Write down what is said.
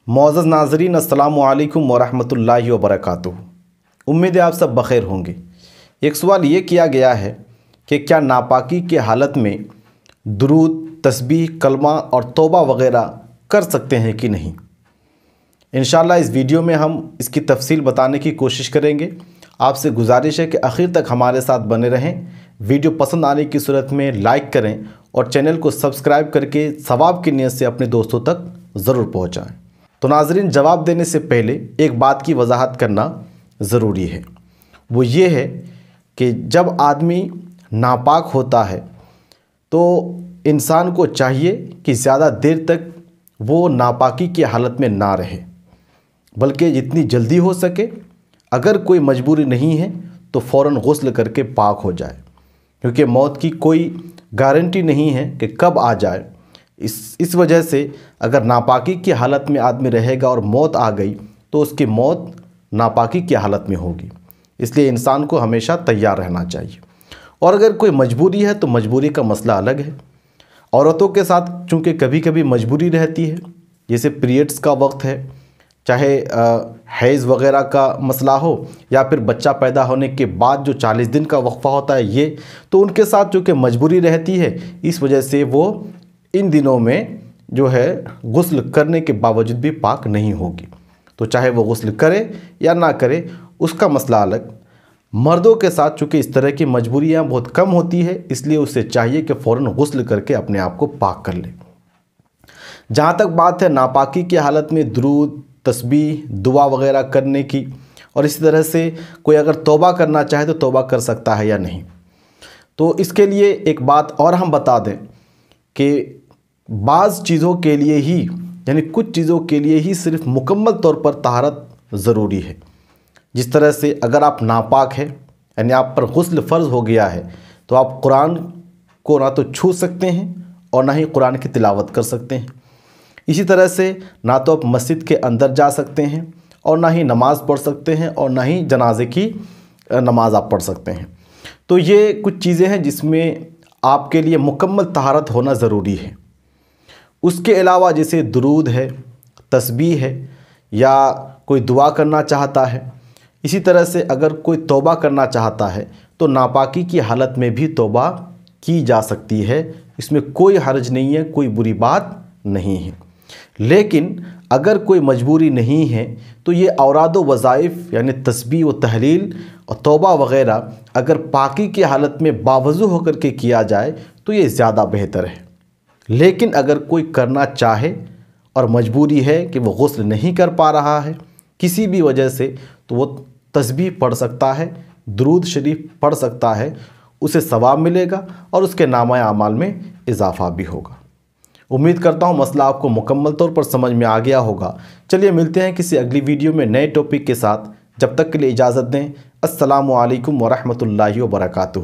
معزز ناظرین السلام علیکم ورحمۃ اللہ وبرکاتہ۔ امید ہے آپ سب بخیر ہوں گے۔ ایک سوال یہ کیا گیا ہے کہ کیا ناپاکی کے حالت میں درود، تسبیح، کلمہ اور توبہ وغیرہ کر سکتے ہیں کہ نہیں؟ انشاءاللہ اس ویڈیو میں ہم اس کی تفصیل بتانے کی کوشش کریں گے۔ آپ سے گزارش ہے کہ آخر تک ہمارے ساتھ بنے رہیں۔ ویڈیو پسند آنے کی صورت میں لائک کریں اور چینل کو سبسکرائب کر کے ثواب کی نیت سے اپنے دوستوں تک ضرور پہنچائیں۔ تو ناظرین، جواب دینے سے پہلے ایک بات کی وضاحت کرنا ضروری ہے، وہ یہ ہے کہ جب آدمی ناپاک ہوتا ہے تو انسان کو چاہیے کہ زیادہ دیر تک وہ ناپاکی کی حالت میں نہ رہے، بلکہ جتنی جلدی ہو سکے، اگر کوئی مجبوری نہیں ہے تو فوراً غسل کر کے پاک ہو جائے، کیونکہ موت کی کوئی گارنٹی نہیں ہے کہ کب آ جائے۔ اس وجہ سے اگر ناپاکی کی حالت میں آدمی رہے گا اور موت آ گئی تو اس کی موت ناپاکی کی حالت میں ہوگی، اس لیے انسان کو ہمیشہ تیار رہنا چاہیے۔ اور اگر کوئی مجبوری ہے تو مجبوری کا مسئلہ الگ ہے۔ عورتوں کے ساتھ چونکہ کبھی کبھی مجبوری رہتی ہے، جیسے پیریڈز کا وقت ہے، چاہے حیض وغیرہ کا مسئلہ ہو یا پھر بچہ پیدا ہونے کے بعد جو 40 دن کا وقفہ ہوتا ہے، یہ تو ان کے ساتھ چونکہ مجبوری رہتی ہے، اس وجہ سے وہ ان دنوں میں جو ہے غسل کرنے کے باوجود بھی پاک نہیں ہوگی۔ تو چاہے وہ غسل کرے یا نہ کرے، اس کا مسئلہ الگ۔ مردوں کے ساتھ چونکہ اس طرح کی مجبوریاں بہت کم ہوتی ہے، اس لیے اسے چاہیے کہ فوراً غسل کر کے اپنے آپ کو پاک کر لے۔ جہاں تک بات ہے ناپاکی کی حالت میں درود، تسبیح، دعا وغیرہ کرنے کی، اور اسی طرح سے کوئی اگر توبہ کرنا چاہے تو توبہ کر سکتا ہے یا نہیں، تو اس کے لیے ایک بات اور ہم بتا دیں کہ بعض چیزوں کے لیے ہی، یعنی کچھ چیزوں کے لیے ہی صرف مکمل طور پر طہارت ضروری ہے۔ جس طرح سے اگر آپ ناپاک ہیں، یعنی آپ پر غسل فرض ہو گیا ہے، تو آپ قرآن کو نہ تو چھو سکتے ہیں اور نہ ہی قرآن کی تلاوت کر سکتے ہیں۔ اسی طرح سے نہ تو آپ مسجد کے اندر جا سکتے ہیں اور نہ ہی نماز پڑھ سکتے ہیں اور نہ ہی جنازے کی نماز آپ پڑھ سکتے ہیں۔ تو یہ کچھ چیزیں ہیں جس میں آپ کے لیے مکمل طہارت ہونا ضروری ہے۔ اس کے علاوہ جیسے درود ہے، تسبیح ہے، یا کوئی دعا کرنا چاہتا ہے، اسی طرح سے اگر کوئی توبہ کرنا چاہتا ہے تو ناپاکی کی حالت میں بھی توبہ کی جا سکتی ہے، اس میں کوئی حرج نہیں ہے، کوئی بری بات نہیں ہے۔ لیکن اگر کوئی مجبوری نہیں ہے تو یہ اوراد و وظائف یعنی تسبیح و تحلیل اور توبہ وغیرہ اگر پاکی کی حالت میں باوضو ہو کر کے کیا جائے تو یہ زیادہ بہتر ہے۔ لیکن اگر کوئی کرنا چاہے اور مجبوری ہے کہ وہ غسل نہیں کر پا رہا ہے کسی بھی وجہ سے، تو وہ تسبیح پڑھ سکتا ہے، درود شریف پڑھ سکتا ہے، اسے ثواب ملے گا اور اس کے نامہ اعمال میں اضافہ بھی ہوگا۔ امید کرتا ہوں مسئلہ آپ کو مکمل طور پر سمجھ میں آ گیا ہوگا۔ چلیے ملتے ہیں کسی اگلی ویڈیو میں نئے ٹاپک کے ساتھ، جب تک کے لیے اجازت دیں۔ السلام علیکم ورحمۃ اللہ وبرکاتہ۔